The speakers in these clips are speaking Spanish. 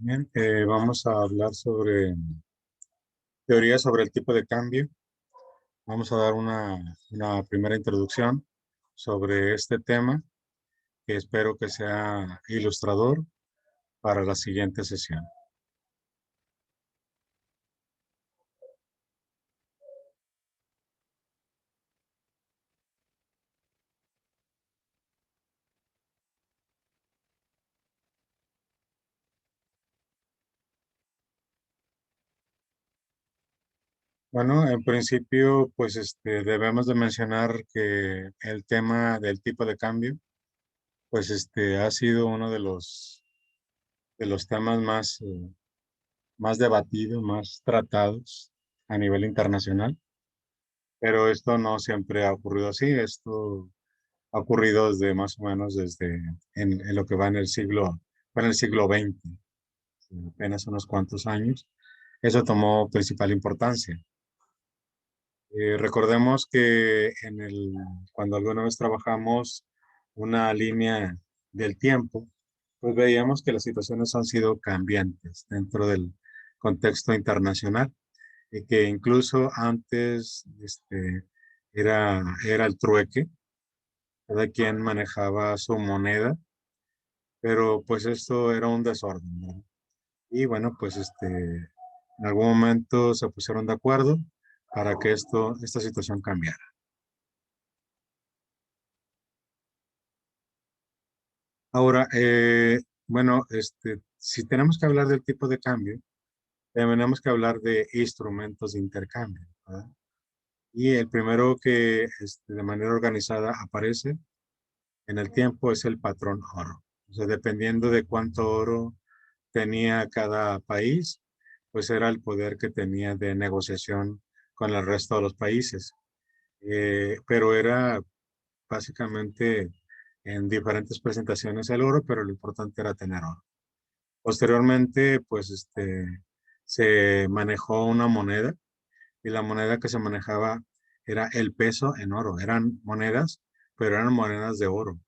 Bien, vamos a hablar sobre teoría sobre el tipo de cambio. Vamos a dar una primera introducción sobre este tema que espero que sea ilustrador para la siguiente sesión. Bueno, en principio, pues debemos de mencionar que el tema del tipo de cambio, pues ha sido uno de los temas más debatidos, más tratados a nivel internacional. Pero esto no siempre ha ocurrido así. Esto ha ocurrido desde más o menos en lo que va en el siglo XX, apenas unos cuantos años. Eso tomó principal importancia. Recordemos que cuando alguna vez trabajamos una línea del tiempo, pues veíamos que las situaciones han sido cambiantes dentro del contexto internacional y que incluso antes era el trueque, cada quien manejaba su moneda, pero pues esto era un desorden, ¿no? Y bueno, pues en algún momento se pusieron de acuerdo para que esta situación cambiara. Ahora, bueno, si tenemos que hablar del tipo de cambio, tenemos que hablar de instrumentos de intercambio, ¿verdad? Y el primero que de manera organizada aparece en el tiempo es el patrón oro. O sea, dependiendo de cuánto oro tenía cada país, pues era el poder que tenía de negociación con el resto de los países. Pero era básicamente en diferentes presentaciones el oro, pero lo importante era tener oro. Posteriormente, pues se manejó una moneda y la moneda que se manejaba era el peso en oro. Eran monedas, pero eran monedas de oro.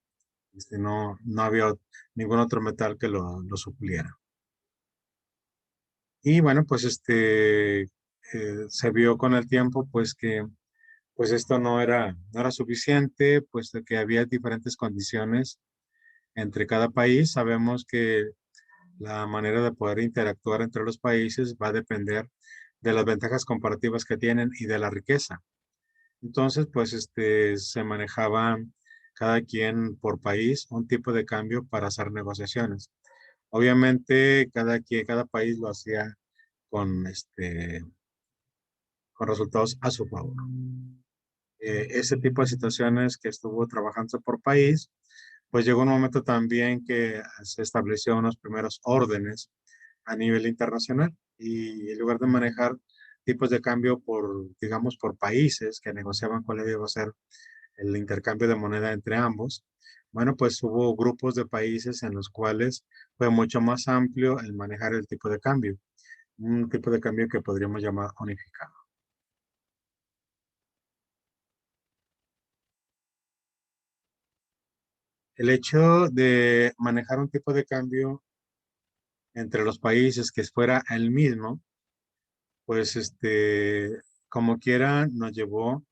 No había ningún otro metal que lo supliera. Y bueno, pues se vio con el tiempo pues que pues esto no era suficiente, puesto que había diferentes condiciones entre cada país. Sabemos que la manera de poder interactuar entre los países va a depender de las ventajas comparativas que tienen y de la riqueza. Entonces, pues se manejaba cada quien por país un tipo de cambio para hacer negociaciones. Obviamente, cada país lo hacía con, con resultados a su favor. Ese tipo de situaciones que estuvo trabajando por país, pues llegó un momento también que se estableció unos primeros órdenes a nivel internacional y en lugar de manejar tipos de cambio digamos, por países que negociaban cuál iba a ser el intercambio de moneda entre ambos, bueno, pues hubo grupos de países en los cuales fue mucho más amplio el manejar el tipo de cambio, un tipo de cambio que podríamos llamar unificado. El hecho de manejar un tipo de cambio entre los países que fuera el mismo, pues como quiera nos llevó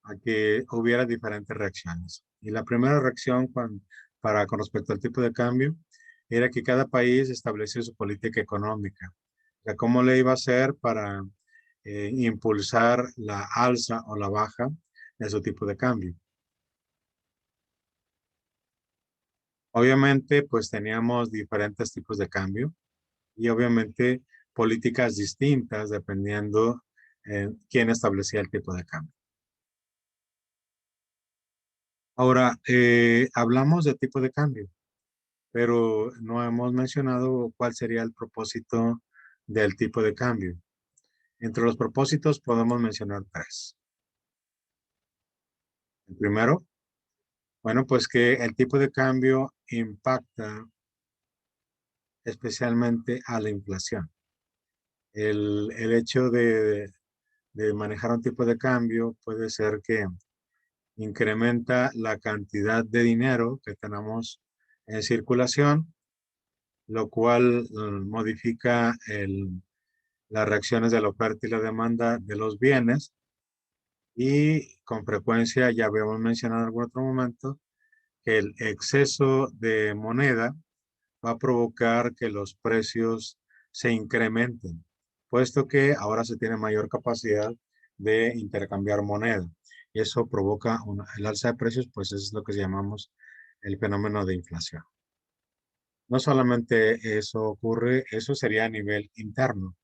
a que hubiera diferentes reacciones. Y la primera reacción con respecto al tipo de cambio era que cada país estableció su política económica. O sea, cómo le iba a hacer para impulsar la alza o la baja de su tipo de cambio. Obviamente, pues teníamos diferentes tipos de cambio y obviamente políticas distintas dependiendo quién establecía el tipo de cambio. Ahora, hablamos de tipo de cambio, pero no hemos mencionado cuál sería el propósito del tipo de cambio. Entre los propósitos podemos mencionar tres. El primero, bueno, pues que el tipo de cambio impacta especialmente a la inflación. El hecho de manejar un tipo de cambio puede ser que incrementa la cantidad de dinero que tenemos en circulación lo cual modifica las reacciones de la oferta y la demanda de los bienes y con frecuencia, ya habíamos mencionado en algún otro momento, que el exceso de moneda va a provocar que los precios se incrementen, puesto que ahora se tiene mayor capacidad de intercambiar moneda. Y eso provoca el alza de precios, pues eso es lo que llamamos el fenómeno de inflación. No solamente eso ocurre, eso sería a nivel interno,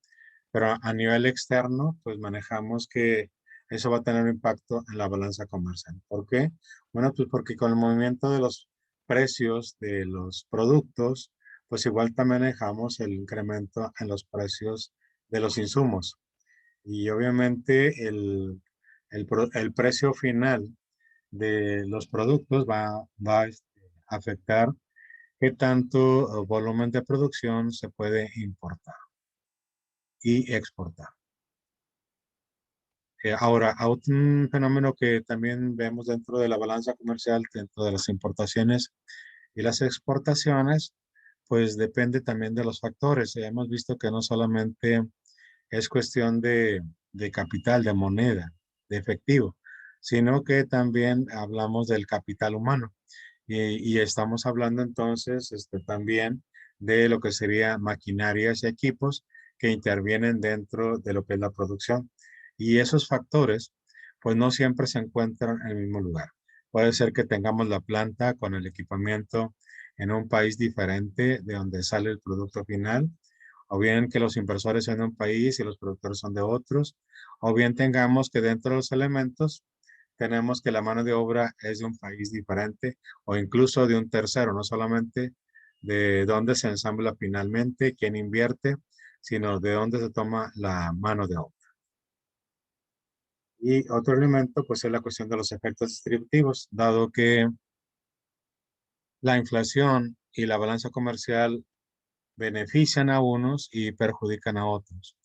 pero a nivel externo, pues manejamos que eso va a tener un impacto en la balanza comercial. ¿Por qué? Bueno, pues porque con el movimiento de los precios de los productos, pues igual también manejamos el incremento en los precios de los insumos. Y obviamente el precio final de los productos va a afectar qué tanto volumen de producción se puede importar y exportar. Ahora, a un fenómeno que también vemos dentro de la balanza comercial, dentro de las importaciones y las exportaciones, pues depende también de los factores. Hemos visto que no solamente es cuestión de capital, de moneda, de efectivo, sino que también hablamos del capital humano. Y estamos hablando entonces también de lo que sería maquinarias y equipos que intervienen dentro de lo que es la producción. Y esos factores, pues no siempre se encuentran en el mismo lugar. Puede ser que tengamos la planta con el equipamiento en un país diferente de donde sale el producto final, o bien que los inversores son de un país y los productores son de otros, o bien tengamos que dentro de los elementos tenemos que la mano de obra es de un país diferente o incluso de un tercero, no solamente de dónde se ensambla finalmente, quién invierte, sino de dónde se toma la mano de obra. Y otro elemento, pues, es la cuestión de los efectos distributivos, dado que la inflación y la balanza comercial benefician a unos y perjudican a otros.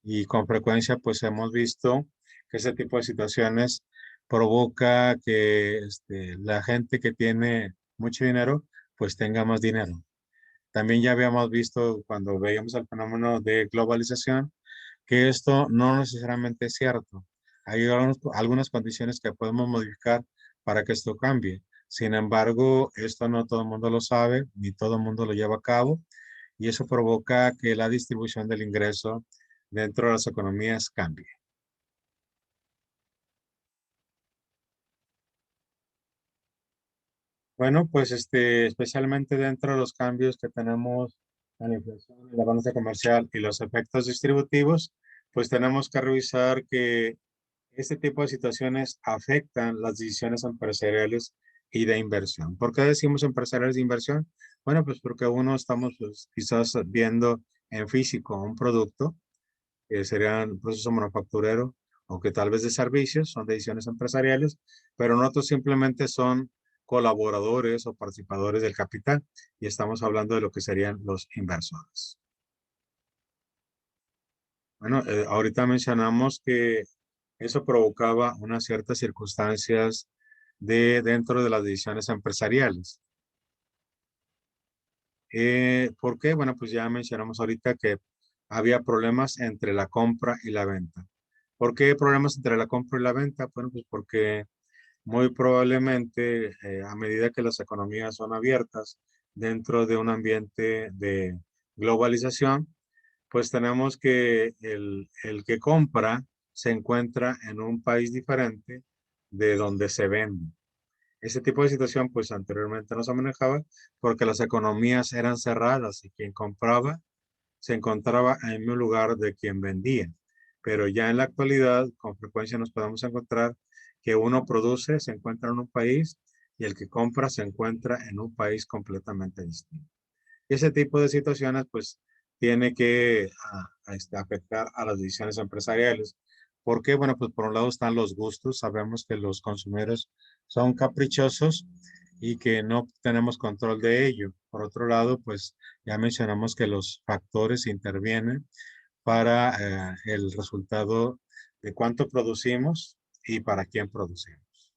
Y con frecuencia, pues, hemos visto que ese tipo de situaciones provoca que la gente que tiene mucho dinero, pues tenga más dinero. También ya habíamos visto cuando veíamos el fenómeno de globalización que esto no necesariamente es cierto. Hay algunas condiciones que podemos modificar para que esto cambie. Sin embargo, esto no todo el mundo lo sabe, ni todo el mundo lo lleva a cabo, y eso provoca que la distribución del ingreso dentro de las economías cambie. Bueno, pues especialmente dentro de los cambios que tenemos en la inflación, en la balanza comercial y los efectos distributivos, pues tenemos que revisar que este tipo de situaciones afectan las decisiones empresariales y de inversión. ¿Por qué decimos empresariales de inversión? Bueno, pues porque uno estamos pues, quizás viendo en físico un producto, que sería un proceso manufacturero, o que tal vez de servicios, son decisiones empresariales, pero no otros simplemente son colaboradores o participadores del capital, y estamos hablando de lo que serían los inversores. Bueno, ahorita mencionamos que eso provocaba unas ciertas circunstancias dentro de las decisiones empresariales. ¿Por qué? Bueno, pues ya mencionamos ahorita que había problemas entre la compra y la venta. ¿Por qué problemas entre la compra y la venta? Bueno, pues porque muy probablemente a medida que las economías son abiertas dentro de un ambiente de globalización, pues tenemos que el que compra se encuentra en un país diferente de donde se vende. Ese tipo de situación, pues anteriormente no se manejaba porque las economías eran cerradas y quien compraba se encontraba en un lugar de quien vendía. Pero ya en la actualidad, con frecuencia nos podemos encontrar que uno produce, se encuentra en un país y el que compra se encuentra en un país completamente distinto. Y ese tipo de situaciones, pues, tiene que afectar a las decisiones empresariales. ¿Por qué? Bueno, pues por un lado están los gustos. Sabemos que los consumidores son caprichosos y que no tenemos control de ello. Por otro lado, pues ya mencionamos que los factores intervienen para el resultado de cuánto producimos y para quién producimos.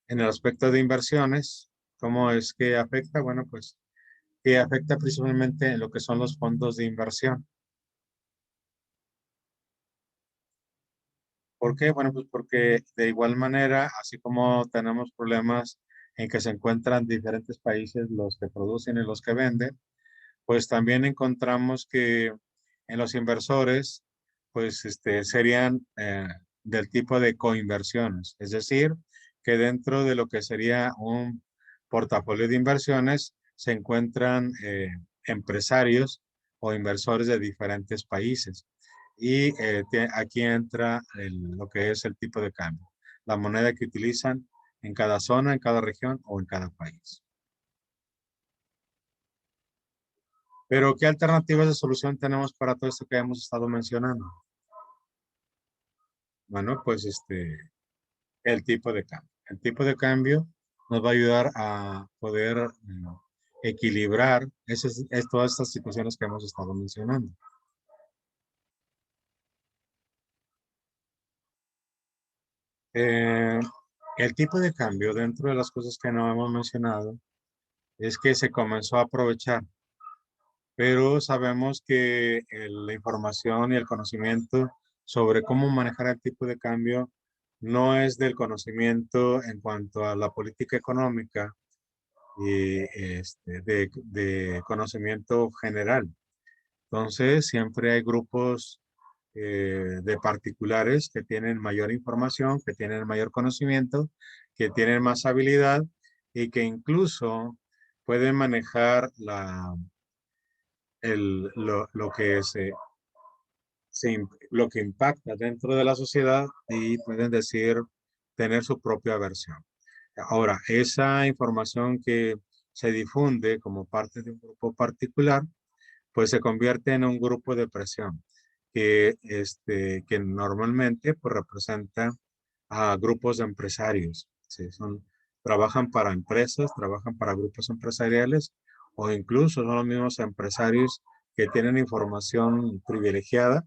En el aspecto de inversiones, ¿Cómo es que afecta? Bueno, pues que afecta principalmente en lo que son los fondos de inversión. ¿Por qué? Bueno, pues porque de igual manera, así como tenemos problemas en que se encuentran diferentes países los que producen y los que venden, pues también encontramos que en los inversores, pues serían del tipo de coinversiones, es decir, que dentro de lo que sería un portafolio de inversiones se encuentran empresarios o inversores de diferentes países. Y aquí entra lo que es el tipo de cambio, la moneda que utilizan en cada zona, en cada región o en cada país. Pero, ¿qué alternativas de solución tenemos para todo esto que hemos estado mencionando? Bueno, pues el tipo de cambio. El tipo de cambio nos va a ayudar a poder equilibrar todas estas situaciones que hemos estado mencionando. Eh, el tipo de cambio, dentro de las cosas que no hemos mencionado, es que se comenzó a aprovechar, pero sabemos que la información y el conocimiento sobre cómo manejar el tipo de cambio no es del conocimiento en cuanto a la política económica y de conocimiento general. Entonces, siempre hay grupos de particulares que tienen mayor información, que tienen mayor conocimiento, que tienen más habilidad y que incluso pueden manejar lo que lo que impacta dentro de la sociedad y pueden decir tener su propia versión. Ahora, esa información que se difunde como parte de un grupo particular, pues se convierte en un grupo de presión que normalmente pues, representa a grupos de empresarios. ¿Sí? Trabajan para empresas, trabajan para grupos empresariales o incluso son los mismos empresarios que tienen información privilegiada,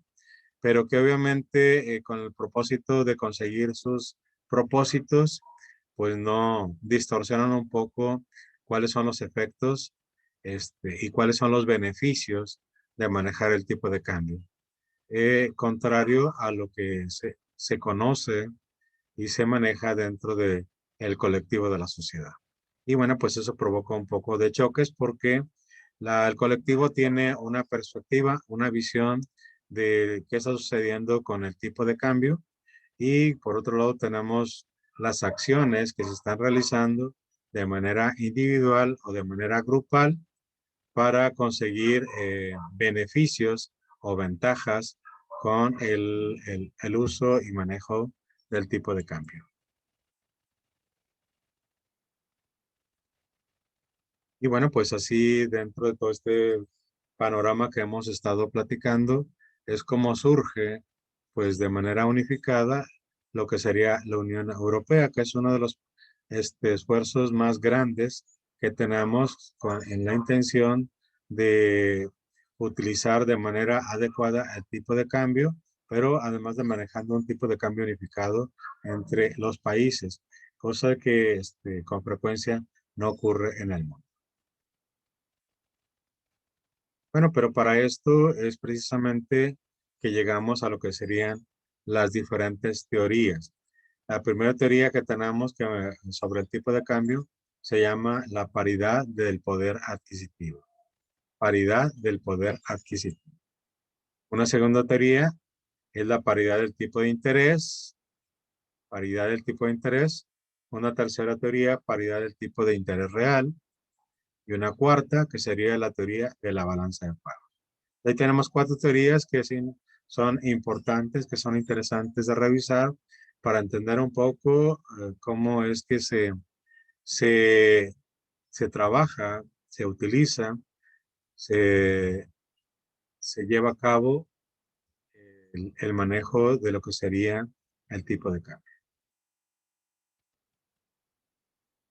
pero que obviamente con el propósito de conseguir sus propósitos, pues no distorsionan un poco cuáles son los efectos y cuáles son los beneficios de manejar el tipo de cambio. Contrario a lo que se conoce y se maneja dentro de el colectivo de la sociedad. Y bueno, pues eso provoca un poco de choques porque el colectivo tiene una perspectiva, una visión de qué está sucediendo con el tipo de cambio y por otro lado tenemos las acciones que se están realizando de manera individual o de manera grupal para conseguir beneficios o ventajas con el uso y manejo del tipo de cambio. Y bueno, pues así dentro de todo este panorama que hemos estado platicando, es como surge, pues de manera unificada, lo que sería la Unión Europea, que es uno de los esfuerzos más grandes que tenemos en la intención de utilizar de manera adecuada el tipo de cambio, pero además de manejando un tipo de cambio unificado entre los países, cosa que con frecuencia no ocurre en el mundo. Bueno, pero para esto es precisamente que llegamos a lo que serían las diferentes teorías. La primera teoría que tenemos sobre el tipo de cambio se llama la paridad del poder adquisitivo. Paridad del poder adquisitivo. Una segunda teoría es la paridad del tipo de interés. Paridad del tipo de interés. Una tercera teoría, paridad del tipo de interés real. Y una cuarta, que sería la teoría de la balanza de pagos. Ahí tenemos cuatro teorías que sí son importantes, que son interesantes de revisar para entender un poco cómo es que se, se trabaja, se utiliza, se, se lleva a cabo el manejo de lo que sería el tipo de cambio.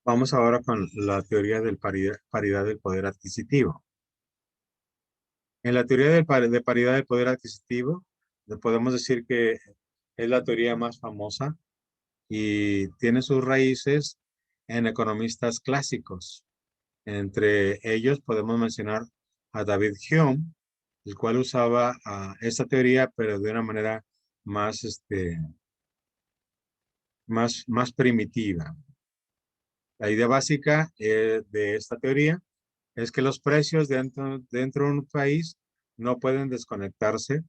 Vamos ahora con la teoría del paridad del poder adquisitivo. En la teoría de paridad del poder adquisitivo, le podemos decir que es la teoría más famosa y tiene sus raíces en economistas clásicos. Entre ellos podemos mencionar a David Hume, el cual usaba esta teoría, pero de una manera más, más primitiva. La idea básica de esta teoría es que los precios dentro de un país no pueden desconectarse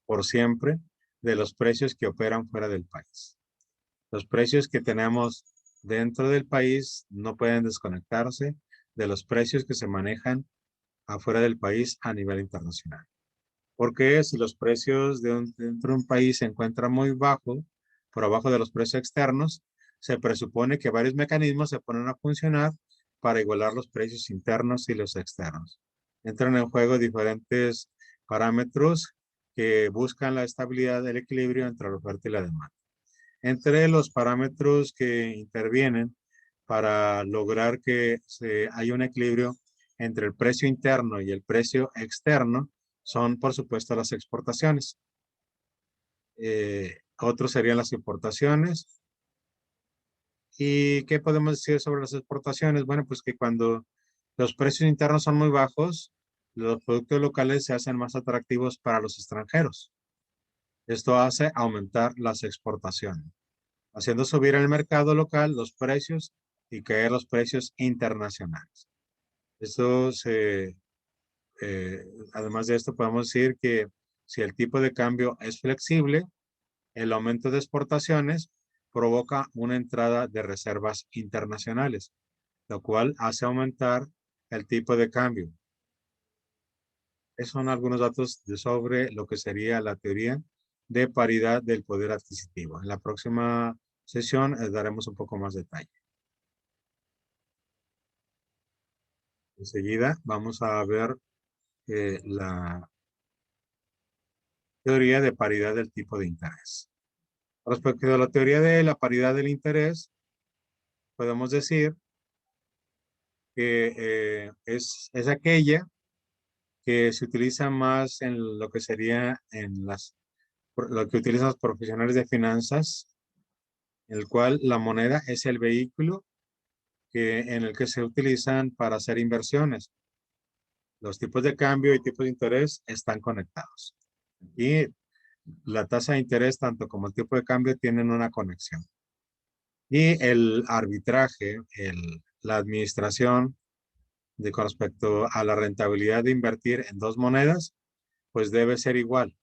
por siempre de los precios que operan fuera del país. Los precios que tenemos dentro del país no pueden desconectarse de los precios que se manejan afuera del país a nivel internacional. Porque si los precios dentro de un país se encuentran muy bajos, por abajo de los precios externos, se presupone que varios mecanismos se ponen a funcionar para igualar los precios internos y los externos. Entran en juego diferentes parámetros que buscan la estabilidad del equilibrio entre la oferta y la demanda. Entre los parámetros que intervienen para lograr que haya un equilibrio entre el precio interno y el precio externo son, por supuesto, las exportaciones. Otros serían las importaciones. ¿Y qué podemos decir sobre las exportaciones? Bueno, pues que cuando los precios internos son muy bajos, los productos locales se hacen más atractivos para los extranjeros. Esto hace aumentar las exportaciones, haciendo subir en el mercado local los precios y caer los precios internacionales. Esto además de esto, podemos decir que si el tipo de cambio es flexible, el aumento de exportaciones provoca una entrada de reservas internacionales, lo cual hace aumentar el tipo de cambio. Esos son algunos datos sobre lo que sería la teoría de paridad del poder adquisitivo. En la próxima sesión daremos un poco más detalle. Enseguida vamos a ver la teoría de paridad del tipo de interés. Respecto a la teoría de la paridad del interés, podemos decir que es aquella que se utiliza más en lo que sería lo que utilizan los profesionales de finanzas, en el cual la moneda es el vehículo en el que se utilizan para hacer inversiones. Los tipos de cambio y tipos de interés están conectados. Y la tasa de interés, tanto como el tipo de cambio, tienen una conexión. Y el arbitraje, la administración con respecto a la rentabilidad de invertir en dos monedas, pues debe ser igual.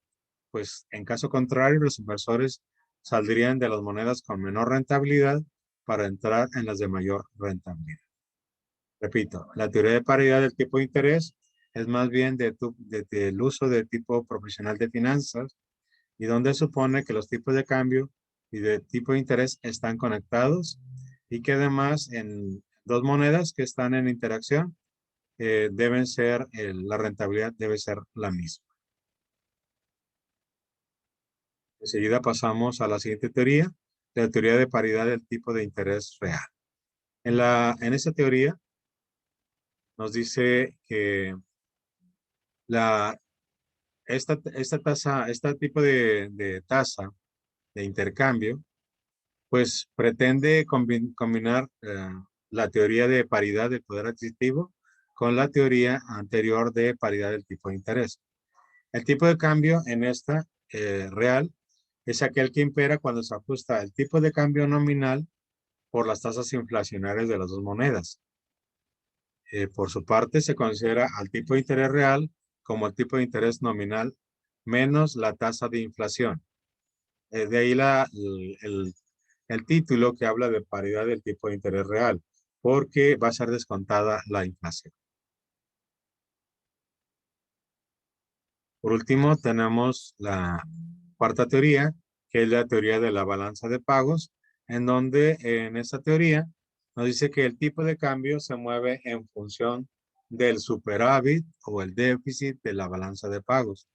Pues en caso contrario, los inversores saldrían de las monedas con menor rentabilidad para entrar en las de mayor rentabilidad. Repito, la teoría de paridad del tipo de interés es más bien del uso de tipo profesional de finanzas y donde supone que los tipos de cambio y de tipo de interés están conectados y que además en dos monedas que están en interacción deben ser, la rentabilidad debe ser la misma. Enseguida pasamos a la siguiente teoría, la teoría de paridad del tipo de interés real. En esta teoría nos dice que este tipo de tasa de intercambio, pues pretende combinar la teoría de paridad del poder adquisitivo con la teoría anterior de paridad del tipo de interés. El tipo de cambio en esta real es aquel que impera cuando se ajusta el tipo de cambio nominal por las tasas inflacionarias de las dos monedas. Por su parte, se considera al tipo de interés real como el tipo de interés nominal menos la tasa de inflación. De ahí el título que habla de paridad del tipo de interés real, porque va a ser descontada la inflación. Por último, tenemos la cuarta teoría, que es la teoría de la balanza de pagos, en donde en esta teoría nos dice que el tipo de cambio se mueve en función del superávit o el déficit de la balanza de pagos.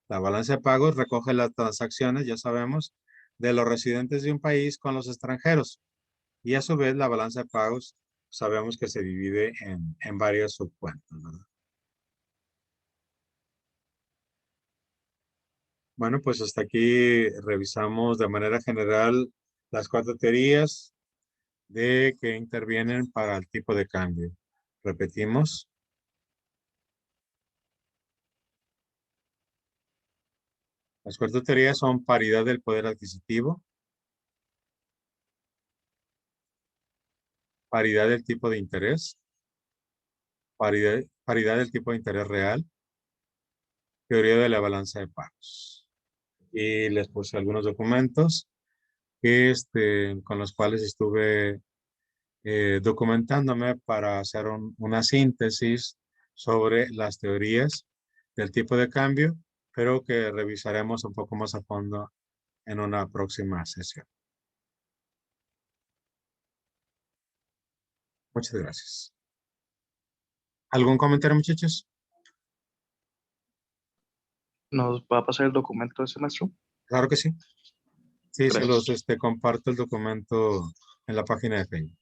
La balanza de pagos recoge las transacciones, ya sabemos, de los residentes de un país con los extranjeros. Y a su vez la balanza de pagos sabemos que se divide en varios subcuentos, ¿verdad? Bueno, pues hasta aquí revisamos de manera general las cuatro teorías de que intervienen para el tipo de cambio. Repetimos. Las cuatro teorías son paridad del poder adquisitivo, paridad del tipo de interés, paridad del tipo de interés real, teoría de la balanza de pagos. Y les puse algunos documentos con los cuales estuve documentándome para hacer una síntesis sobre las teorías del tipo de cambio, pero que revisaremos un poco más a fondo en una próxima sesión. Muchas gracias. ¿Algún comentario, muchachos? ¿Nos va a pasar el documento de ese maestro? Claro que sí. Sí, se los Gracias. comparto el documento en la página de Facebook.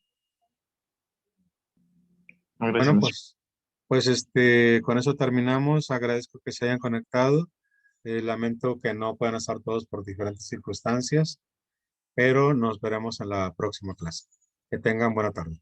Gracias, Bueno, maestro. pues con eso terminamos. Agradezco que se hayan conectado. Lamento que no puedan estar todos por diferentes circunstancias, pero nos veremos en la próxima clase. Que tengan buena tarde.